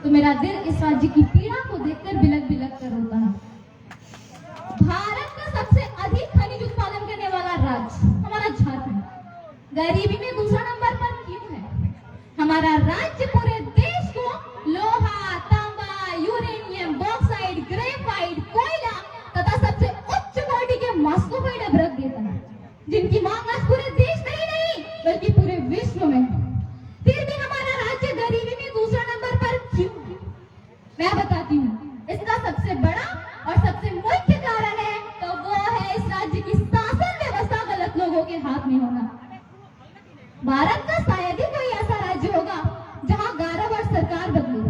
तो मेरा दिल इस राज्य की पीड़ा को देखकर बिलक बिलक कर रोता है। भारत का सबसे अधिक खनिज उत्पादन करने वाला राज्य हमारा झारखंड गरीबी में दूसरा नंबर पर क्यों है? हमारा राज्य पूरे देश को लोहा, तांबा, यूरेनियम, बॉक्साइट, ग्रेफाइट, कोयला तथा सबसे उच्च कोटि के मॉस्कोफाइड अभ्रक देता है, जिनकी मांग आज पूरे देश में ही नहीं बल्कि पूरे विश्व में। फिर भी हमारा राज्य गरीबी में दूसरा नंबर पर क्यों? मैं बताती हूँ। इसका सबसे बड़ा और सबसे मुख्य कारण है तो वो है इस राज्य की शासन व्यवस्था गलत लोगों के हाथ में होना। भारत का शायद ही कोई ऐसा राज्य होगा जहां 11 बार सरकार बदली,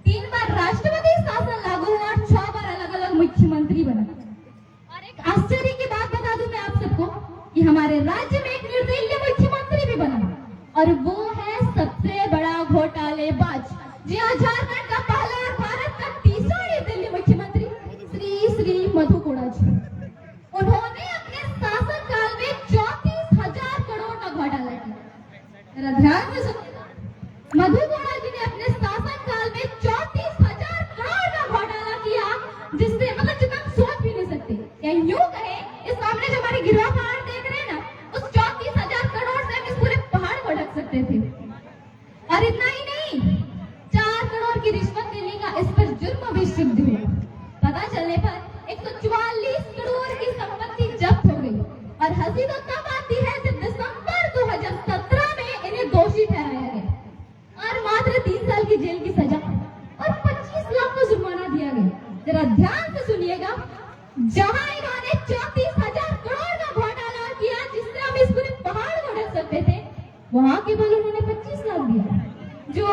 3 बार राष्ट्रपति शासन लागू हुआ और 6 बार अलग अलग मुख्यमंत्री बना। और एक आश्चर्य की बात बता दूं मैं आप सबको कि हमारे राज्य में एक निर्दलीय मुख्यमंत्री भी बना और वो है सबसे बड़ा घोटालेबाज। जी हाँ, झारखंड का पहला और भारत का तीसरा निर्दलीय मुख्यमंत्री श्री मधु कोड़ा जी। उन्होंने अपने शासन काल में 34,000 करोड़ का घोटाला किया। जरा ध्यान से सुनिएगा, मधु कोड़ा जी ने अपने शासन काल में 34,000 करोड़ का घोटाला किया, जिससे मतलब जितना हम सोच भी नहीं सकते। या यूं कहे, इस सामने जो हमारे गिरवा पहाड़ देख रहे हैं ना, उस 34,000 करोड़ से हम इस पूरे पहाड़ को ढक सकते थे। और इतना ही नहीं, 4 करोड़ की रिश्वत देने का इस पर जुर्म भी सिद्ध हुआ। पता चलने पर 144 करोड़ की संपत्ति जब्त हो गई। और हंसी तो तब आती है जब दिसंबर 2017 में इन्हें दोषी ठहराया गया और मात्र 3 साल की जेल की सजा और 25 लाख का जुर्माना दिया गया। जरा ध्यान से सुनिएगा, जहां इन्होंने 34,000 करोड़ का घोटाला किया जिससे हम इस पूरे पहाड़ को ढक सकते थे, वहां केवल उन्होंने 25 लाख दिया। जो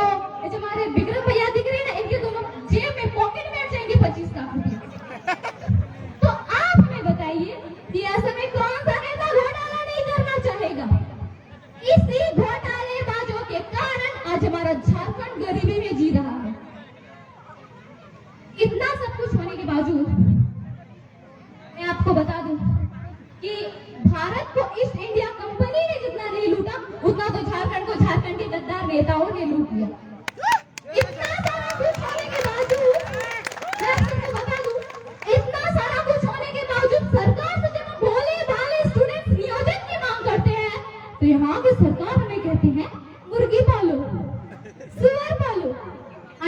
हमारे विक्रम भैया दिख रहे हैं ना, इनके दोनों जेब में पॉकेट में जाएंगे 25 लाख रुपए। तो आप हमें बताइए कि ऐसे में कौन सा नेता घोटाला नहीं करना चाहेगा? इसी घोटालेबाजों के कारण आज हमारा झारखंड गरीबी में जी रहा है। इतना सब कुछ होने के बावजूद मैं आपको बता दूं कि भारत को ईस्ट इंडिया कंपनी ने जितना नहीं लूटा, उतना तो झारखंड को झारखंड के गद्दार नेताओं ने लूट लिया। इतना सारा कुछ होने के बावजूद मैं आपको बता दूं, इतना सारा कुछ होने के बावजूद सरकार से जब हम भोले भाले स्टूडेंट नियोजन की मांग करते हैं तो यहाँ की सरकार हमें कहती है मुर्गी पालो, सुअर पालो,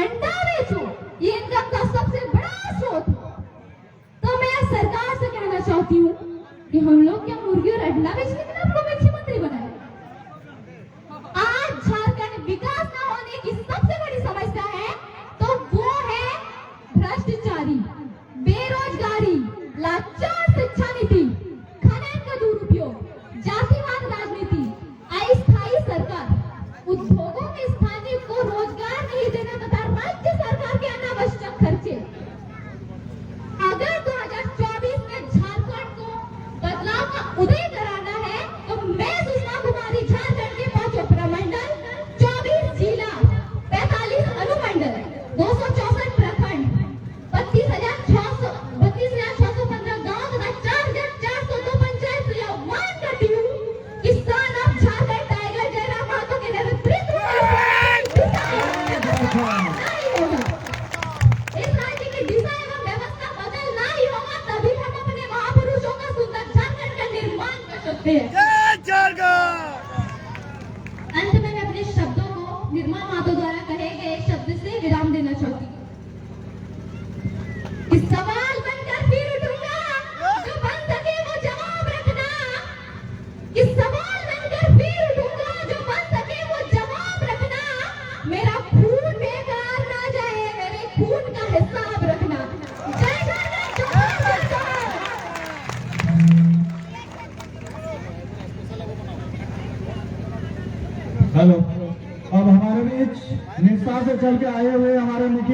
अंडा बेचो, ये इनका सबसे बड़ा स्रोत। तो मैं सरकार से कहना चाहती हूँ कि हम लोग क्या मुर्गी और अंडा बेचने के लिए आपको मुख्यमंत्री बनाए? आज झारखंड विकास न होने की सबसे बड़ी समस्या है तो वो है भ्रष्टाचारी, बेरोजगारी, लाचार शिक्षा नीति, खनन का दुरुपयोग, जातिवाद राजनीति, अस्थायी सरकार, उद्योगों में स्थानीय को रोजगार नहीं देना तथा राज्य सरकार के अनावश्यक खर्चे। अगर 2024 में झारखंड को बदलाव का उदय कराना है तो मैं सुषमा कुमारी झारखंड के 5 प्रमंडल, 24 जिला, 45 अनुमंडल, 264 प्रखंड, 32,615 गांव तथा 4,402 पंचायत से आह्वान करती हूँ कि son of Jharkhand tiger Jairam Mahato के नेतृत्व में इस राज्य की दिशा एवं व्यवस्था बदलना ही होगा, तभी हम अपने महापुरुषों का सुंदर झारखंड का निर्माण कर सकते हैं। अंत में मैं अपने शब्दों को निर्मल माधव द्वारा कहे गए शब्द से विराम देना चाहती हूँ। इस सवाल बनकर फिर उठूंगा, जो बन सके वो जवाब रखना। इस सवाल बनकर फिर उठूंगा, जो बन सके वो जवाब रखना। मेरा खून बेकार ना जाए, मेरे खून का हिसाब रखना। जय झारखंड, जय झारखंड। हेलो, अब हमारे बीच निष्ठा से चल के आए हुए हमारे मुखिया